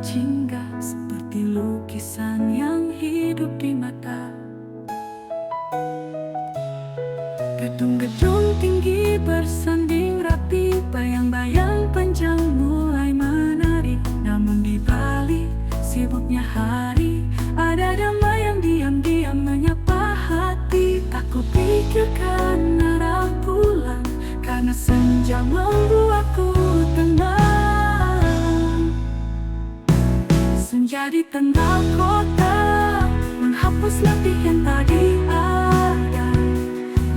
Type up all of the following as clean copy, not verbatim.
jingga seperti lukisan yang hidup di mata. Gedung-gedung tinggi bersanding rapi, bayang-bayang panjang mulai menarik. Namun di balik sibuknya hari, ada damai yang diam-diam menyapa hati. Tak kupikirkan arah pulang, karena senja membuatku tenang. Senja di tengah kota menghapus letih yang tadi ada.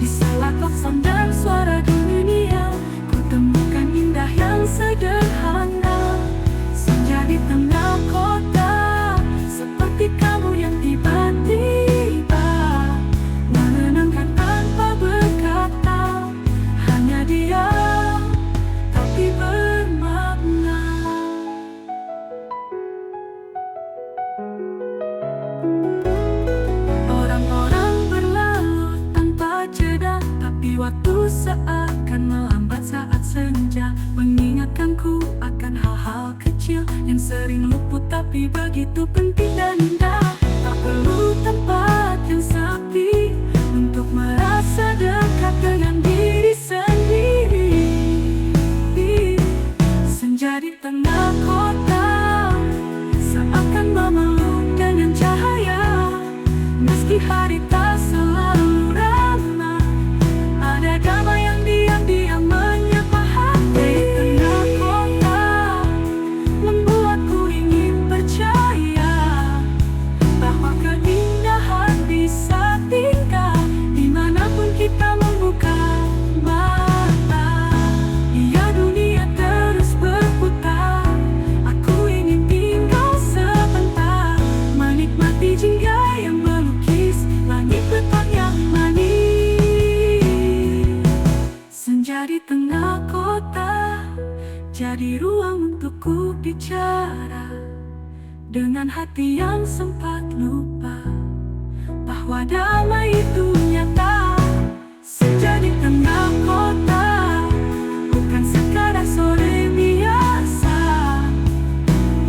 Di sela klakson dan suara dunia, ku temukan indah yang sederhana. Senja di tengah kota, seperti kamu yang tiba-tiba menenangkan tanpa berkata. Hanya diam, tapi bermakna. Orang-orang berlalu tanpa jeda, tapi waktu seakan melambat saat senja mengingatkanku akan hal-hal kecil yang sering luput tapi begitu penting dan indah. Tak perlu tempat yang sepi untuk merasa dekat dengan diri sendiri. Senja di tengah kota seakan memeluk dengan cahaya. Meski hari tak selalu ramah, ada damai yang diam-diam menyapa hati. Di tengah kota membuatku ingin percaya bahwa keindahan bisa tinggal dimanapun kita membuka mata. Ya, dunia terus berputar, aku ingin tinggal sebentar, menikmati jingga yang melukis langit petang yang manis. Senja di tengah kota jadi ruang untukku bicara dengan hati yang sempat lupa bahwa damai itu nyata. Senja di tengah kota bukan sekadar sore biasa,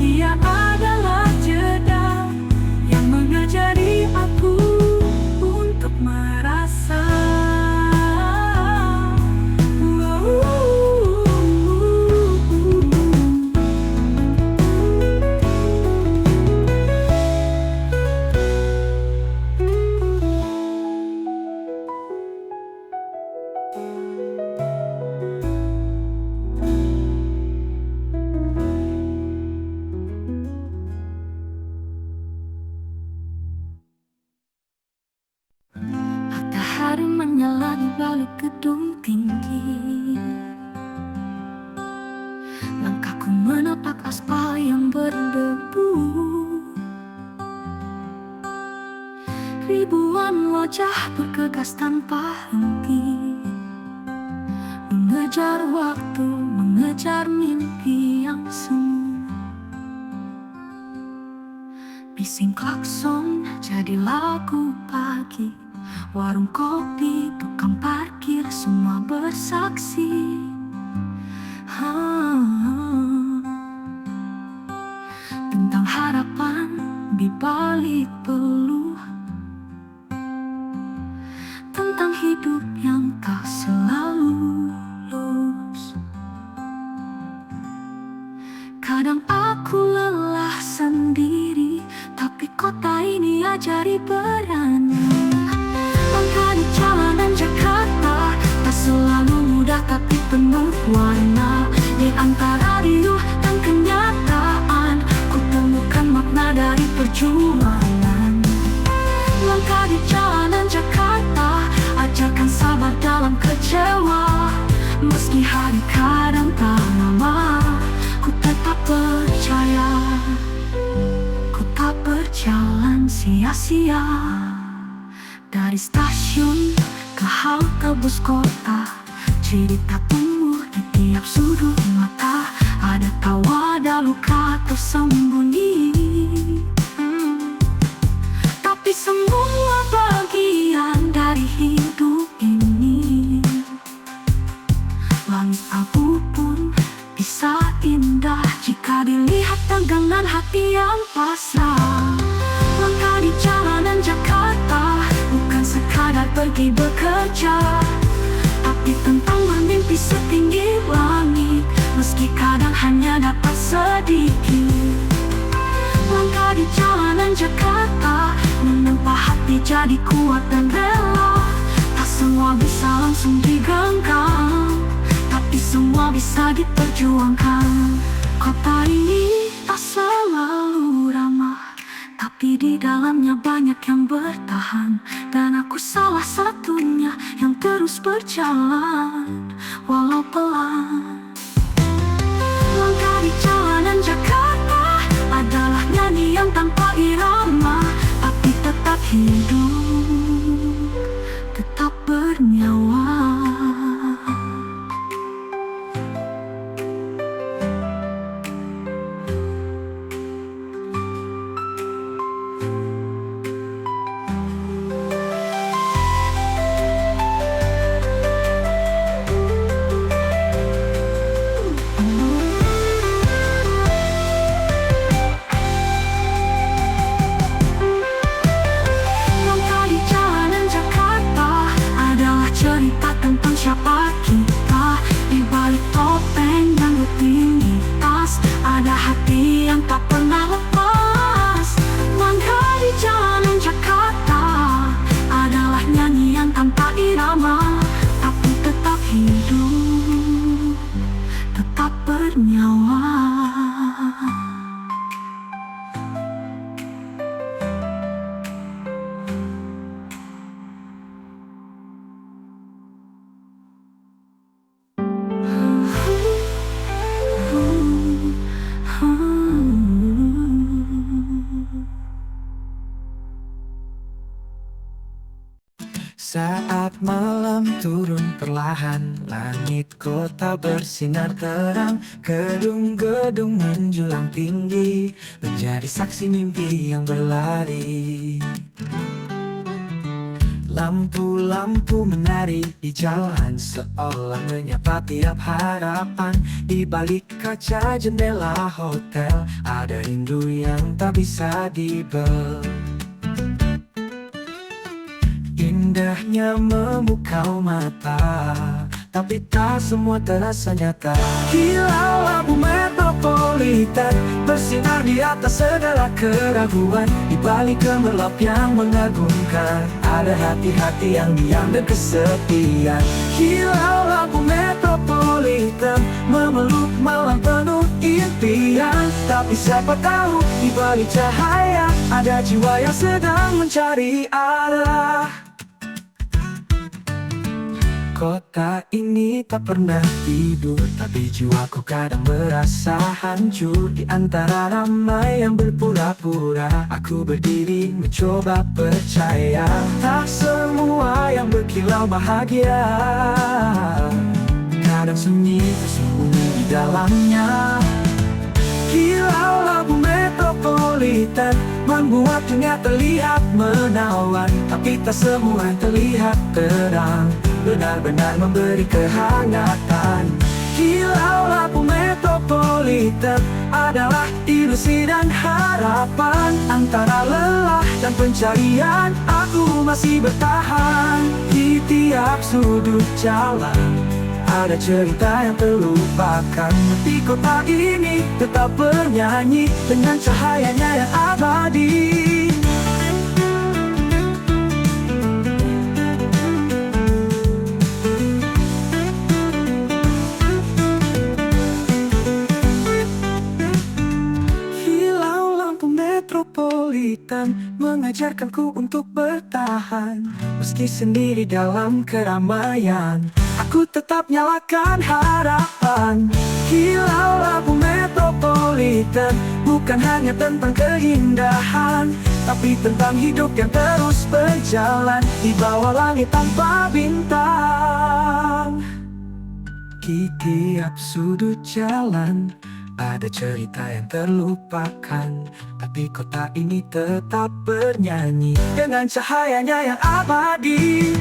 ia adalah jeda yang mengajari aku untuk merasa. Matahari menyala di balik gedung tinggi, langkahku menapak aspal yang berdebu. Ribuan wajah bergegas tanpa henti, mengejar waktu, mengejar mimpi yang semu. Bising klakson jadi lagu pagi, warung kopi, tukang parkir, semua bersaksi. Tentang harapan di balik peluh, tentang hidup yang tak selalu lurus. Kadang aku lelah sendiri, tapi kota ini ajari berani. Langkah di jalanan Jakarta tak selalu mudah tapi penuh warna. Di antara riuh dan kenyataan, ku temukan makna dari perjuangan. Langkah di jalanan Jakarta ajarkan sabar dalam kecewa. Meski hari kadang tak lama, ku tetap percaya. Ku tak berjalan sia-sia. Dari stasiun ke halte bus kota, cerita tumbuh di tiap sudut mata. Ada tawa, ada luka tersembunyi, tapi semua bagian dari hidup ini. Langit abu pun bisa indah jika dilihat dengan hati yang pasrah. Langkah di jalanan Jakarta bukan sekadar pergi bekerja, tapi tentang bermimpi setinggi langit, meski kadang hanya dapat sedikit. Langkah di jalanan Jakarta menempa hati jadi kuat dan rela. Tak semua bisa langsung digenggam, tapi semua bisa diperjuangkan. Kota ini tak selalu ramah, tapi di dalamnya banyak yang bertahan. Dan aku salah satunya yang terus berjalan, walau pelan. Langkah di jalanan Jakarta adalah nyanyian tanpa irama, tapi tetap hidup, tetap bernyawa. Siapa kita di balik topeng dan rutinitas? Ada hati yang tak pernah lepas. Langkah di jalanan Jakarta adalah nyanyian tanpa irama, tapi tetap hidup, tetap bernyawa. Saat malam turun perlahan, langit kota bersinar terang. Gedung-gedung menjulang tinggi, menjadi saksi mimpi yang berlari. Lampu-lampu menari di jalan, seolah menyapa tiap harapan. Di balik kaca jendela hotel, ada rindu yang tak bisa dibel. Indahnya memukau mata, tapi tak semua terasa nyata. Kilau lampu metropolitan bersinar di atas segala keraguan. Di balik gemerlap yang mengagumkan, ada hati-hati yang diam dan kesepian. Kilau lampu metropolitan memeluk malam penuh impian. Tapi siapa tahu di balik cahaya ada jiwa yang sedang mencari arah. Kota ini tak pernah tidur, tapi jiwaku kadang merasa hancur. Di antara ramai yang berpura-pura, aku berdiri mencoba percaya. Tak semua yang berkilau bahagia, kadang sunyi tersembunyi di dalamnya. Kilau lampu metropolitan membuat dunia terlihat menawan, tapi tak semua yang terlihat terang benar-benar memberi kehangatan. Kilau lampu metropolitan adalah ilusi dan harapan. Antara lelah dan pencarian, aku masih bertahan. Di tiap sudut jalan ada cerita yang terlupakan, tapi kota ini tetap bernyanyi dengan cahayanya yang abadi. Kilau lampu metropolitan mengajarkanku untuk bertahan, meski sendiri dalam keramaian. Aku tetap nyalakan harapan. Kilau lampu metropolitan bukan hanya tentang keindahan, tapi tentang hidup yang terus berjalan di bawah langit tanpa bintang. Di tiap sudut jalan ada cerita yang terlupakan, tapi kota ini tetap bernyanyi dengan cahayanya yang abadi.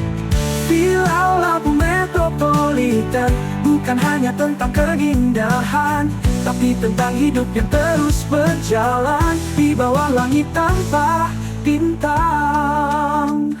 Kilau lampu metropolitan bukan hanya tentang keindahan, tapi tentang hidup yang terus berjalan di bawah langit tanpa bintang.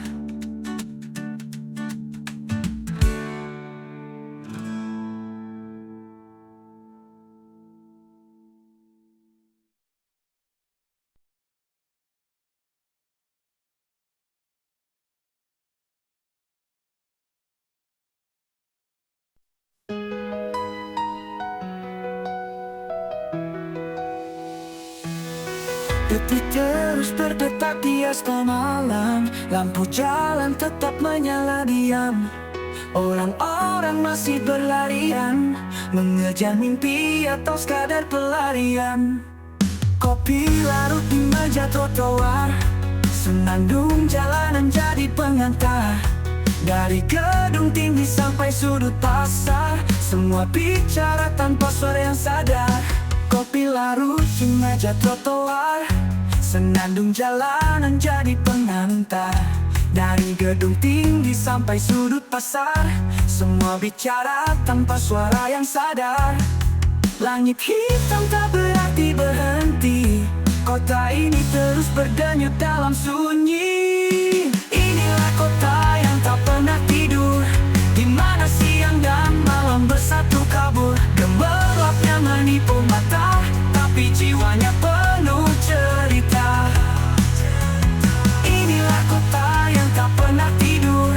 Detik terus berdetak di aspal malam, lampu jalan tetap menyala diam. Orang-orang masih berlarian, mengejar mimpi atau sekadar pelarian. Kopi larut di meja trotoar, senandung jalanan jadi pengantar. Dari gedung tinggi sampai sudut pasar, semua bicara tanpa suara yang sadar. Kopi larut di meja trotoar, senandung jalanan jadi pengantar. Dari gedung tinggi sampai sudut pasar, semua bicara tanpa suara yang sadar. Langit hitam tak berarti berhenti, kota ini terus berdenyut dalam sunyi. Inilah kota yang tak pernah tidur, di mana siang dan malam bersatu kabur. Gemerlapnya menipu mata, tapi jiwanya penuh cerita. Inilah kota yang tak pernah tidur,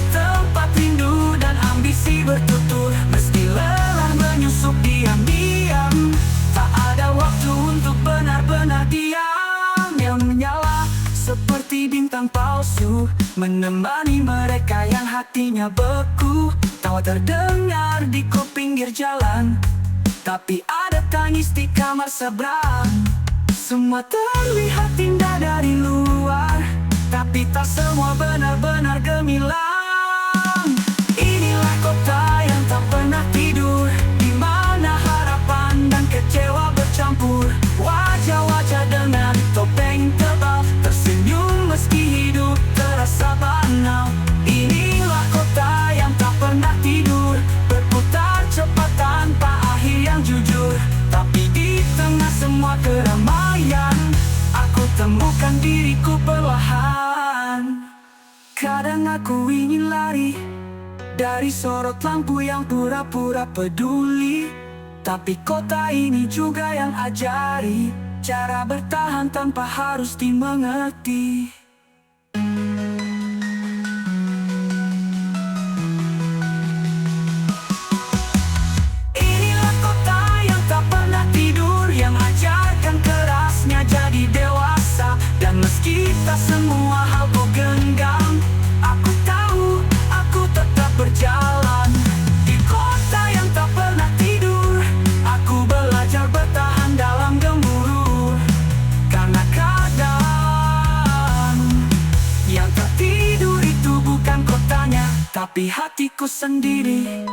tempat rindu dan ambisi bertutur. Meski lelah menyusup diam-diam, tak ada waktu untuk benar-benar diam. Yang menyala seperti bintang palsu, menemani mereka yang hatinya beku. Tawa terdengar di pinggir jalan, tapi ada tangis di kamar seberang. Semua terlihat indah dari luar, tapi tak semua benar-benar gemilang. Inilah kota yang tak pernah tidur, di mana harapan dan kecewa bercampur. Wajah-wajah dengan topeng tebal tersenyum meski hidup terasa banal. Inilah kota yang tak pernah tidur, berputar cepat tanpa akhir yang jujur. Tapi di tengah semua keramaian, aku temukan diriku perlahan. Kadang aku ingin lari dari sorot lampu yang pura-pura peduli, tapi kota ini juga yang ajari cara bertahan tanpa harus dimengerti. Inilah kota yang tak pernah tidur, yang ajarkan kerasnya jadi dewasa. Dan meski tak semua hal ku genggam, aku tahu aku tetap berjalan. Di kota yang tak pernah tidur, aku belajar bertahan dalam gemuruh. Karena kadang yang tertidur itu bukan kotanya, tapi hatiku sendiri.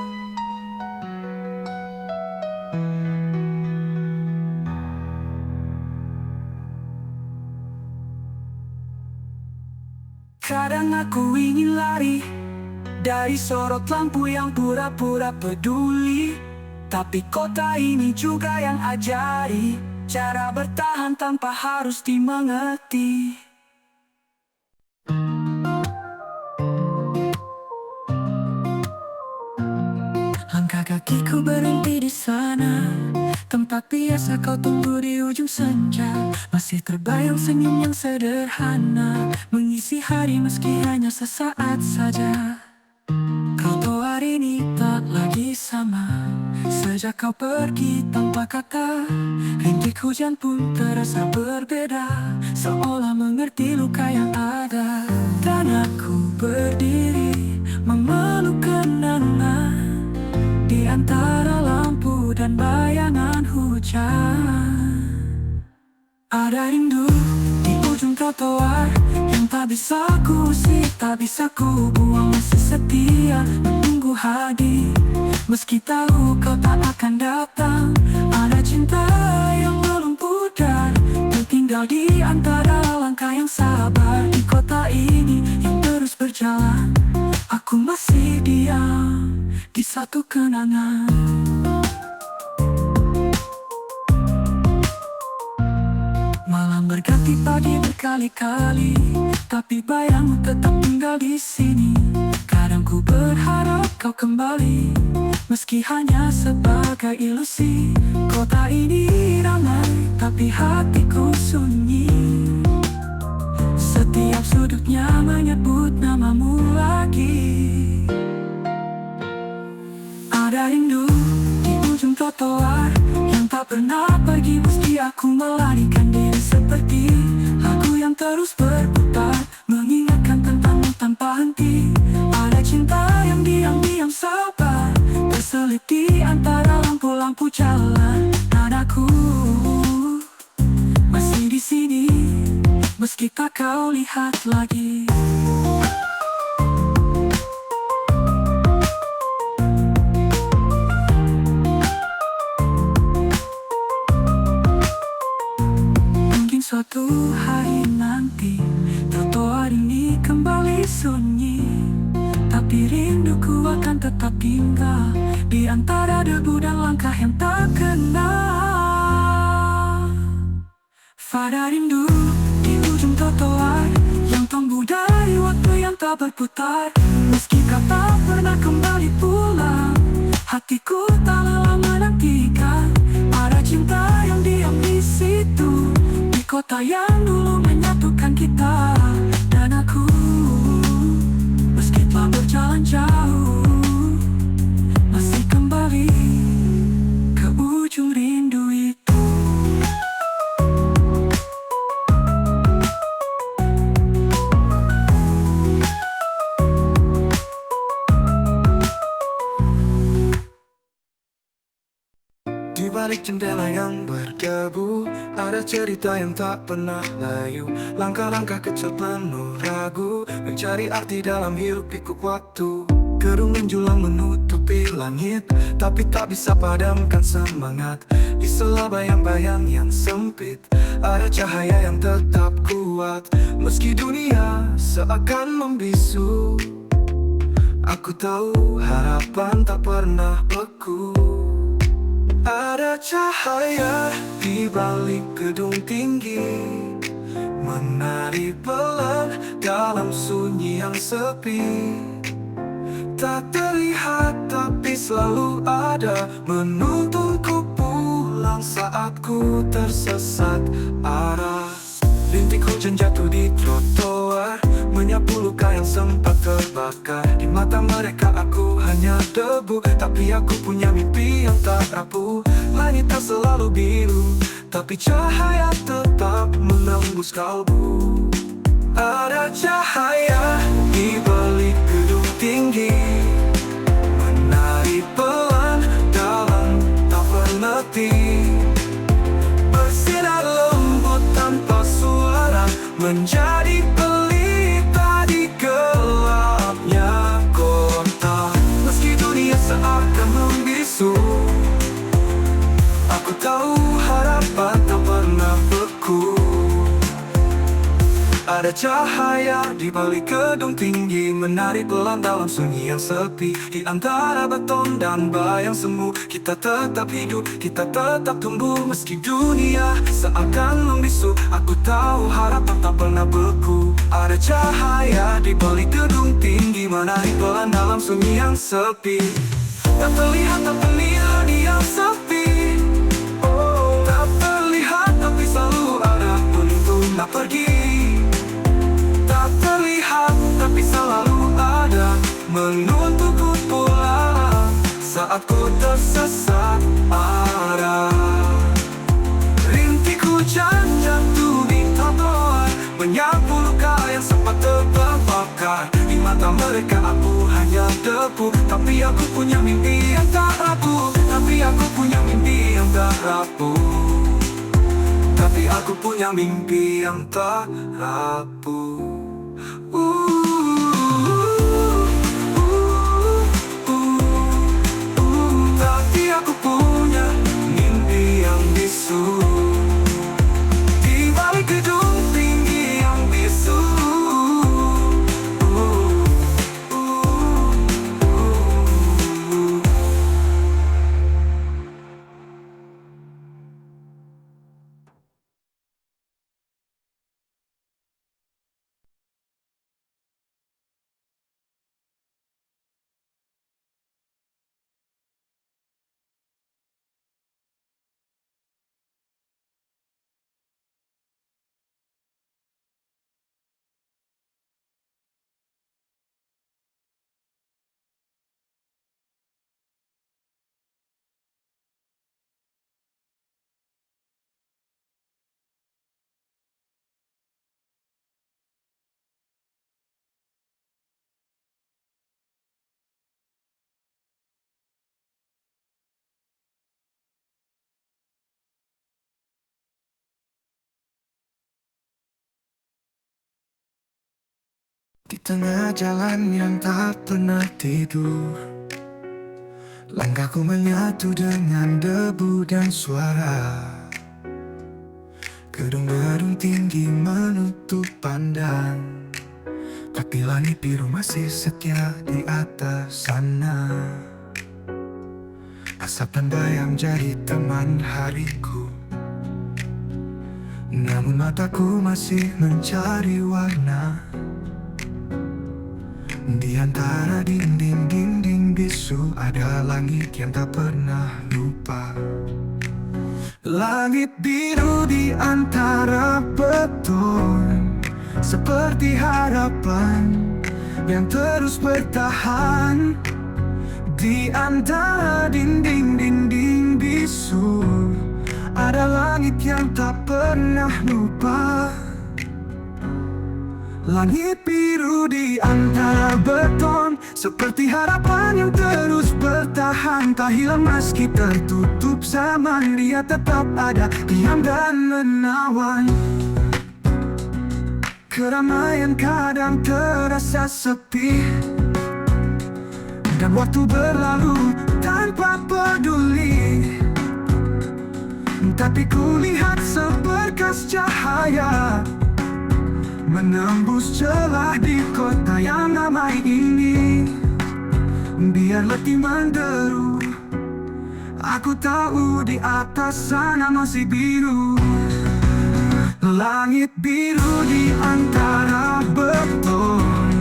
Kadang aku ingin lari dari sorot lampu yang pura-pura peduli, tapi kota ini juga yang ajari cara bertahan tanpa harus dimengerti. Langkah kakiku berhenti di sana, tempat biasa kau tunggu di ujung senja. Masih terbayang senyum yang sederhana, mengisi hari meski hanya sesaat saja. Kau tahu hari ini tak lagi sama, sejak kau pergi tanpa kata. Rintik hujan pun terasa berbeda, seolah mengerti luka yang ada. Dan aku berdiri memeluk kenangan di antara lampu dan bayangan hujan. Ada rindu di ujung trotoar yang tak bisa ku usik, tak bisa ku buang. Masih setia menunggu hadir, meski tahu kau tak akan datang. Ada cinta yang belum pudar, tertinggal di antara langkah yang sabar. Di kota ini yang terus berjalan, aku masih diam di satu kenangan. pagi berkali-kali, tapi bayangmu tetap tinggal di sini. Kadang ku berharap kau kembali, meski hanya sebagai ilusi. Kota ini ramai, tapi hatiku sunyi. Setiap sudutnya menyebut namamu lagi. Ada rindu di ujung trotoar yang tak pernah pergi, meski aku melarikan diri seperti lagu yang terus berputar, mengingatkan tentangmu tanpa henti. Ada cinta yang diam-diam sabar, terselip di antara lampu-lampu jalan. Dan aku masih di sini, meski tak kau lihat lagi. Mungkin suatu hari nanti trotoar ini kembali sunyi, tapi rinduku akan tetap tinggal di antara debu dan langkah yang tak kenal. Pada rindu di ujung trotoar yang tumbuh dari waktu yang tak berputar, meski kau tak pernah kembali pulang, hatiku tak lelah menantikan. Ada cinta yang diam di situ, di kota yang dulu menyatukan kita. Dan aku, meski telah berjalan jauh, masih kembali ke ujung rindu itu. Di balik jendela yang berdebu, ada cerita yang tak pernah layu. Langkah-langkah kecil penuh ragu, mencari arti dalam hiruk pikuk waktu. Gerung menjulang menutupi langit, tapi tak bisa padamkan semangat. Di sela bayang-bayang yang sempit, ada cahaya yang tetap kuat. Meski dunia seakan membisu, aku tahu harapan tak pernah beku. Ada cahaya di balik gedung tinggi, menari pelan dalam sunyi yang sepi. Tak terlihat tapi selalu ada, menuntunku pulang saat ku tersesat arah. Rintik hujan jatuh di trotoar, menyapu luka yang sempat terbakar. Di mata mereka aku hanya debu, tapi aku punya mimpi yang tak rapuh. Langit tak selalu biru, tapi cahaya tetap menembus kalbu. Ada cahaya di balik gedung tinggi, menari pelan dalam tak mengerti. Bersinar lembut tanpa suara, menjadi pelita di gelapnya kota. Meski dunia seakan membisu, aku tahu harapan tak pernah beku. Ada cahaya di balik gedung tinggi, menari pelan dalam sunyi yang sepi. Di antara beton dan bayang semu, kita tetap hidup, kita tetap tumbuh. Meski dunia seakan membisu, aku tahu harapan tak pernah beku. Ada cahaya di balik gedung tinggi, menari pelan dalam sunyi yang sepi. Tak terlihat tapi dunia sepi, tak terlihat tapi selalu ada untuk tak pergi. Tak terlihat tapi selalu ada, menuntunku pulang saat ku tersesat arah. Rintik hujan jatuh di trotoar, menyapu luka yang sempat terbakar. Di mata mereka aku hanya debu, tapi aku punya mimpi yang tak rapuh. Tapi aku punya mimpi yang tak rapuh. Tapi aku punya mimpi yang tak rapuh. Tapi aku punya mimpi yang bisu. Di tengah jalan yang tak pernah tidur, langkahku menyatu dengan debu dan suara. Gedung-gedung tinggi menutup pandang, tapi langit biru masih setia di atas sana. Asap dan bayang jadi teman hariku, namun mataku masih mencari warna. Di antara dinding-dinding bisu ada langit yang tak pernah lupa. Langit biru di antara beton, seperti harapan yang terus bertahan. Di antara dinding-dinding bisu ada langit yang tak pernah lupa. Langit biru di antara beton, seperti harapan yang terus bertahan. Tak hilang meski tertutup zaman, dia tetap ada, diam dan menawan. Keramaian kadang terasa sepi, dan waktu berlalu tanpa peduli. Tapi kulihat seberkas cahaya menembus celah di kota yang ramai ini. Biar letih menderu, aku tahu di atas sana masih biru. Langit biru di antara beton,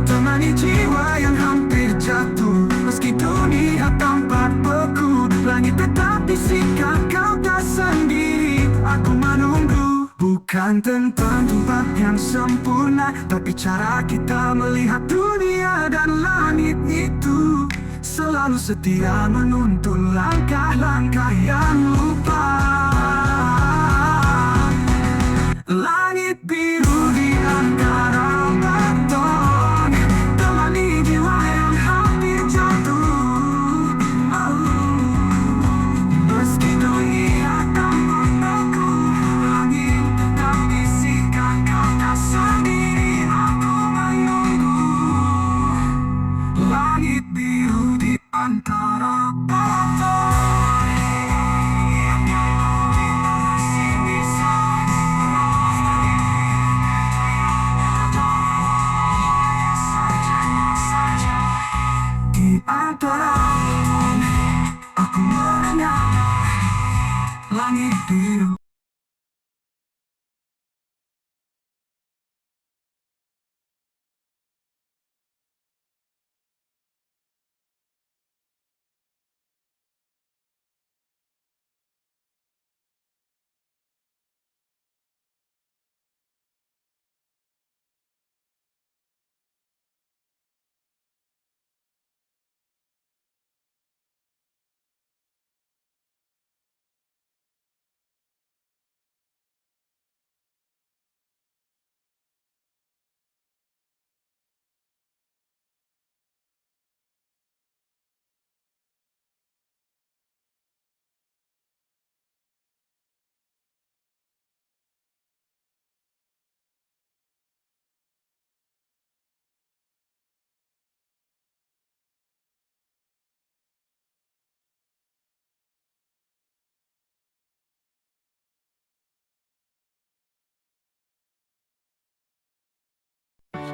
temani jiwa yang hampir jatuh. Meski dunia tampak beku, langit tetap bisikan kau tak sendiri. Aku menunggu, bukan tentang tempat yang sempurna, tapi cara kita melihat dunia dan langit itu selalu setia menuntun langkah-langkah yang lupa. Langit biru di antara beton, temani jiwa yang hampir jatuh. Meski dunia tampak beku, langit tetap bisikan kau tak sendiri. Aku menunggu. Langit biru di antara beton. Di antara aku mengenal langit biru.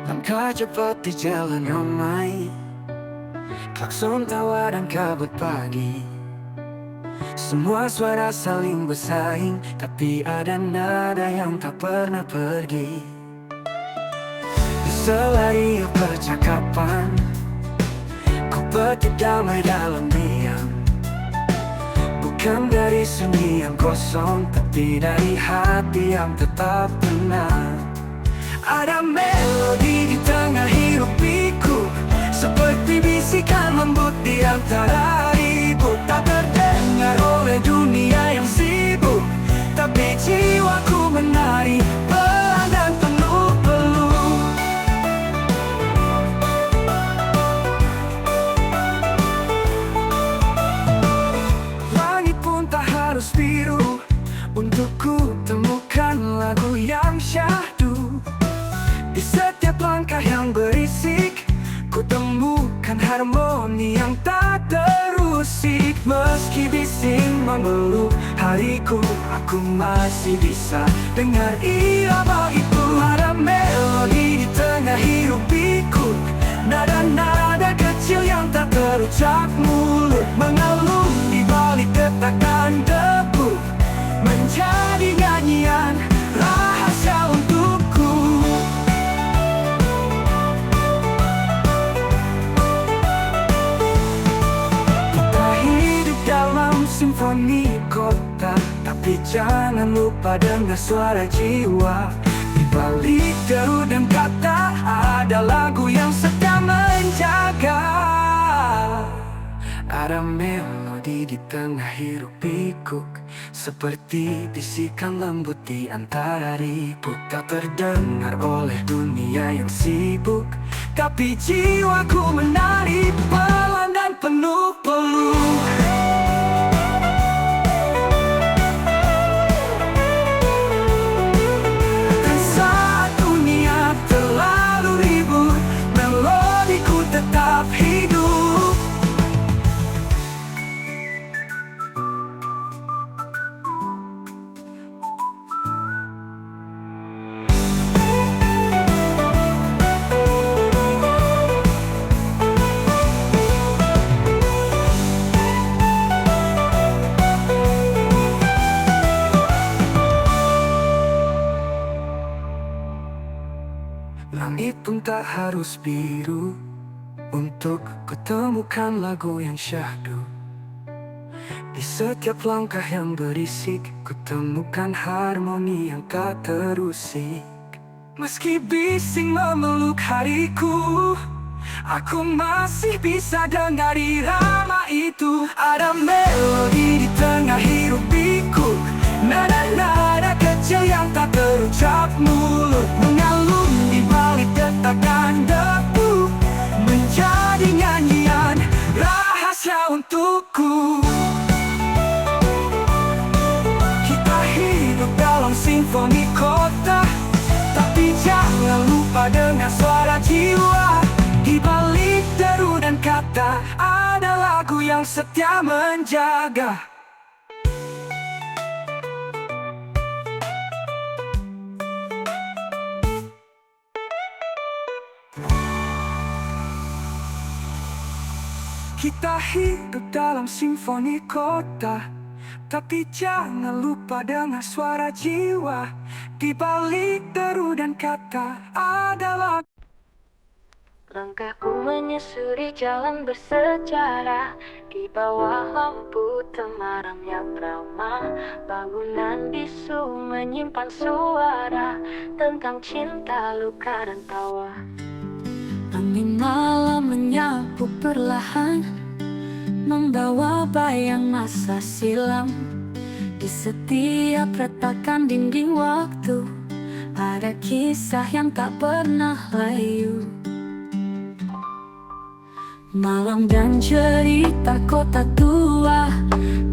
Langkah cepat di jalan ramai, klakson tawa dan kabut pagi. Semua suara saling bersaing, tapi ada nada yang tak pernah pergi. Selari percakapan, ku petik damai dalam diam. Bukan dari sunyi yang kosong, tapi dari hati yang tetap tenang. Ada melodi di tengah hiruk pikuk, seperti bisikan lembut di antara ribut. Tak terdengar oleh dunia yang sibuk, tapi jiwaku menari pelan dan penuh peluh. Langit pun tak harus biru, untukku temukan lagu yang syahdu. Di setiap memeluk hariku. Aku masih bisa dengar irama itu. Ada melodi di tengah hiruk pikuk, nada-nada kecil yang tak terucap mulut, mengalun di balik detakan debu, menjadi nyanyian rahasia untukku. Kita hidup dalam simfoni kota, tapi jangan lupa dengar suara jiwa. Di balik deru dan kata ada lagu yang setia menjaga. Ada melodi di tengah hiruk pikuk, seperti bisikan lembut di antara ribut. Tak terdengar oleh dunia yang sibuk, tapi jiwaku menari pelan dan penuh peluk. Dan saat dunia terlalu ribut, melodiku tetap hidup. Langit pun tak harus biru untuk kutemukan lagu yang syahdu. Di setiap langkah yang berisik, kutemukan harmoni yang tak terusik. Meski bising memeluk hariku, aku masih bisa dengar irama itu. Ada melodi di tengah hiruk pikuk, nada-nada kecil yang tak terucap mulut, mengalun di balik detakan debu, menjadi nyanyian rahasia untukku. Kita hidup dalam simfoni kota, tapi jangan lupa dengar suara jiwa. Di balik deru dan kata ada lagu yang setia menjaga. Kita hidup dalam simfoni kota, tapi jangan lupa dengar suara jiwa. Di balik deru dan kata adalah. Langkahku menyusuri jalan bersejarah, di bawah lampu temaram yang ramah. Bangunan bisu menyimpan suara tentang cinta, luka dan tawa. Angin malam menyapu perlahan, membawa bayang masa silam. Di setiap retakan dinding waktu, ada kisah yang tak pernah layu. Malam dan cerita kota tua,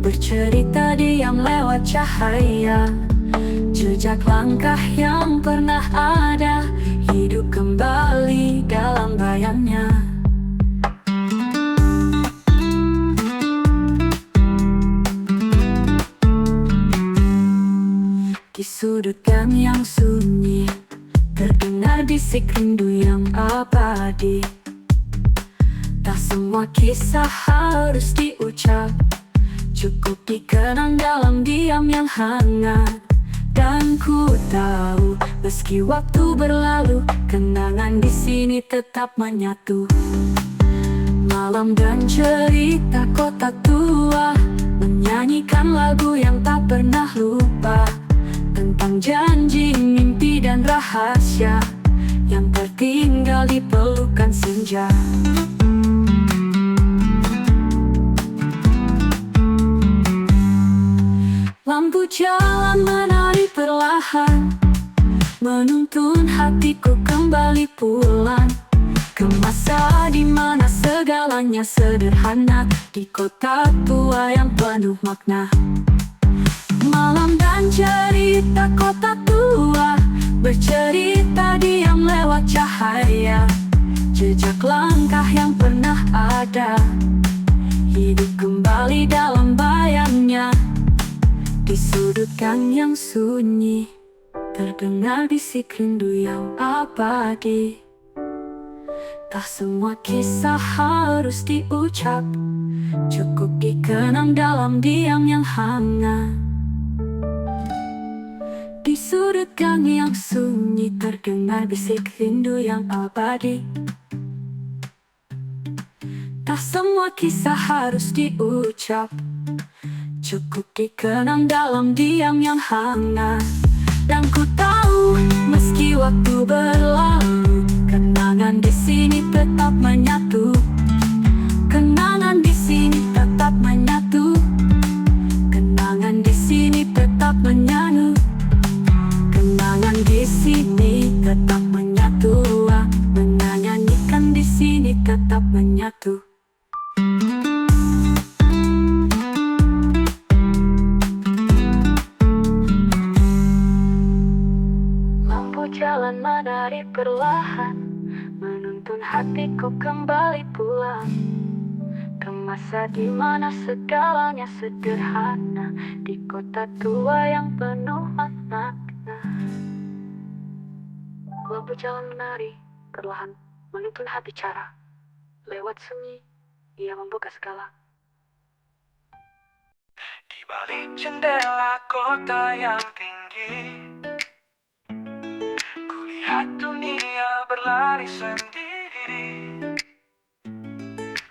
bercerita diam lewat cahaya. Jejak langkah yang pernah ada, hidup kembali dalam bayangnya. Di sudut gang yang sunyi, terdengar bisik rindu yang abadi. Tak semua kisah harus diucap, cukup dikenang dalam diam yang hangat. Dan ku tahu, meski waktu berlalu, kenangan di sini tetap menyatu. Malam dan cerita kota tua, menyanyikan lagu yang tak pernah lupa, tentang janji, mimpi dan rahasia yang tertinggal di pelukan senja. Lampu jalan menari perlahan, menuntun hatiku kembali pulang ke masa di mana segalanya sederhana, di kota tua yang penuh makna. Malam dan cerita kota tua, bercerita diam lewat cahaya. Jejak langkah yang pernah ada, hidup kembali dalam bayangnya. Di sudut gang yang sunyi terdengar bisik rindu yang abadi. Tak semua kisah harus diucap, cukup dikenang dalam diam yang hangat. Di sudut gang yang sunyi terdengar bisik rindu yang abadi. Tak semua kisah harus diucap, cukup dikenang dalam diam yang hangat. Dan ku tahu meski waktu berlalu, kenangan di sini tetap menyatu. Kenangan di sini tetap menyatu. Kenangan di sini tetap menyatu. Kenangan di sini tetap menyatu. Menyanyikan di sini tetap menyatu. Jalan menari perlahan, menuntun hatiku kembali pulang ke masa di mana segalanya sederhana, di kota tua yang penuh makna. Lampu jalan menari perlahan, menuntun hati cara. Lewat sunyi, ia membuka segala. Di balik jendela kota yang tinggi, lihat dunia berlari sendiri.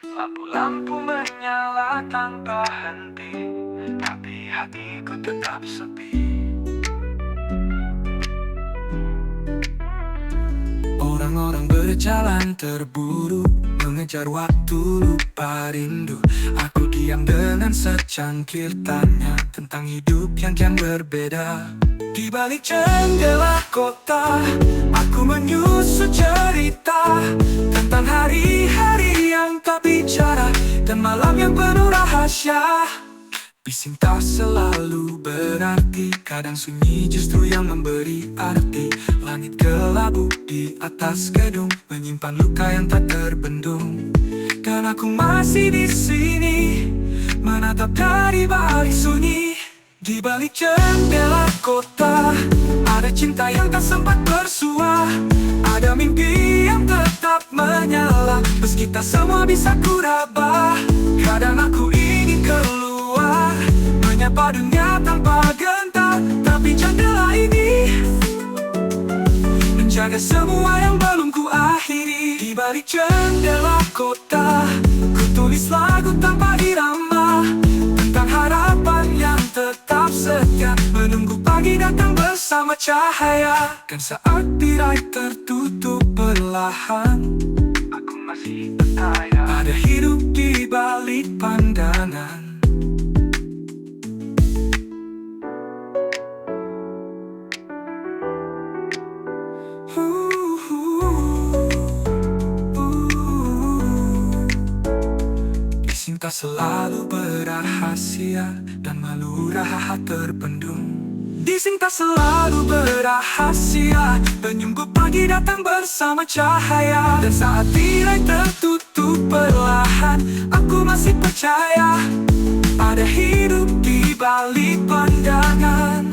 Lampu-lampu menyala tanpa henti, tapi hatiku tetap sepi. Orang-orang berjalan terburu, mengejar waktu lupa rindu. Aku diam dengan secangkir tanya tentang hidup yang kian berbeda. Di balik jendela kota, aku menyusut cerita tentang hari-hari yang tak bicara dan malam yang penuh rahasia. Bising tak selalu berarti, kadang sunyi justru yang memberi arti. Langit kelabu di atas gedung menyimpan luka yang tak terbendung. Dan aku masih di sini menatap dari balik sunyi. Di balik jendela kota, ada cinta yang tak sempat bersua. Ada mimpi yang tetap menyala, meski tak semua bisa kuraba. Kadang aku ingin keluar, menyapa dunia tanpa gentar, tapi jendela ini menjaga semua yang belum ku akhiri. Di balik jendela kota, ku tulis lagu tanpa irama tentang harapan yang tetap setia, menunggu pagi datang bersama cahaya. Dan saat tirai tertutup perlahan, aku masih percaya ada hidup di balik pandangan. Cinta selalu berahasia dan malu rahat terpendung. Di sini tak selalu berahasia, penyungguh pagi datang bersama cahaya. Dan saat tirai tertutup perlahan, aku masih percaya ada hidup di balik pandangan.